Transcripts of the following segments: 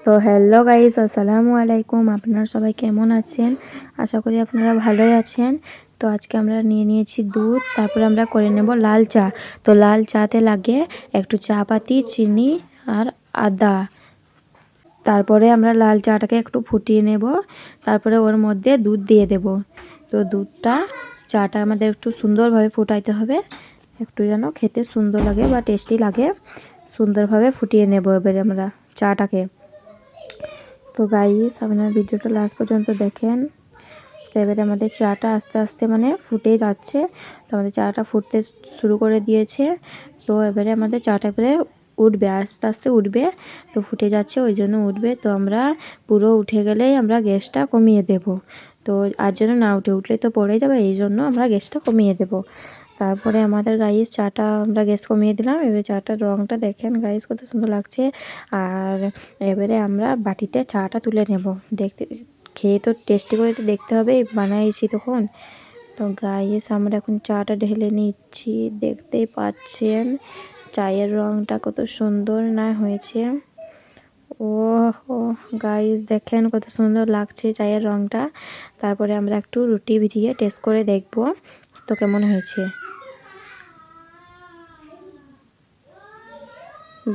তো hello guys, আসসালামু আলাইকুম। আপনারা সবাই কেমন আছেন? আশা করি আপনারা ভালোই আছেন। তো আজকে আমরা নিয়েছি দুধ, তারপরে আমরা করে নেব লাল চা। তো লাল চাতে লাগে একটু চা পাতি, চিনি আর আদা। তারপরে আমরা লাল চাটাকে একটু ফুটিয়ে নেব, তারপরে ওর মধ্যে দুধ দিয়ে দেব। তো দুধটা চাটা আমাদের একটু সুন্দরভাবে ফুটাইতে হবে, একটু যেন খেতে সুন্দর লাগে বা টেস্টি লাগে। সুন্দরভাবে ফুটিয়ে নেব এবারে আমরা চাটাকে। তো গাইস, আপনারা ভিডিওটা লাস্ট পর্যন্ত দেখেন। তো এবারে আমাদের চাটা আস্তে আস্তে ফুটে যাচ্ছে। তো আমাদের চাটা ফুটতে শুরু করে দিয়েছে। তো এবারে আমাদের চাটা এবারে উঠবে, আস্তে আস্তে উঠবে। তো ফুটে যাচ্ছে, ওই জন্য উঠবে। তো আমরা পুরো উঠে গেলেই আমরা গ্যাসটা কমিয়ে দেব। তো আর যেন না উঠলে তো পড়ে যাবে, এই জন্য আমরা গ্যাসটা কমিয়ে দেব। তারপরে আমাদের গাইস চাটা আমরা গ্যাস কমিয়ে দিলাম। এবারে চাটার রঙটা দেখেন গাইস, কত সুন্দর লাগছে। আর এবারে আমরা বাটিতে চাটা তুলে নেব। দেখতে খেয়ে তো টেস্টি করে তো দেখতে হবে, বানাইছি তখন। তো গাইস, আমরা এখন চাটা ঢেলে নিচ্ছি। দেখতেই পাচ্ছেন চায়ের রঙটা কত সুন্দর না হয়েছে। ও গাইস, দেখেন কত সুন্দর লাগছে চায়ের রঙটা। তারপরে আমরা একটু রুটি ভিজিয়ে টেস্ট করে দেখব তো কেমন হয়েছে।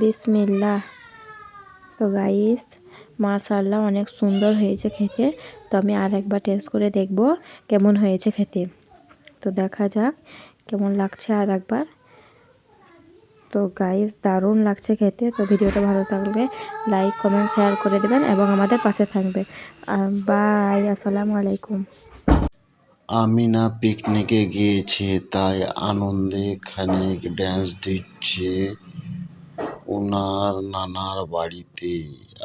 বিসমিল্লাহ। তো গাইস, মাশাআল্লাহ, অনেক সুন্দর হয়েছে খেতে। তো আমি আর একবার টেস্ট করে দেখব কেমন হয়েছে খেতে। তো দেখা যাক কেমন লাগছে আর একবার। তো গাইস, দারুণ লাগছে খেতে। তো ভিডিওটা ভালো লাগলে লাইক, কমেন্ট, শেয়ার করে দেবেন এবং আমাদের পাশে থাকবে। বাই, আসসালামু আলাইকুম। আমিনা পিকনিকে গিয়েছে, তাই আনন্দে খানিক ড্যান্স দিচ্ছে ওনার নানার বাড়িতে।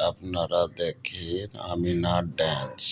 আপনারা দেখেন আমিনার ড্যান্স।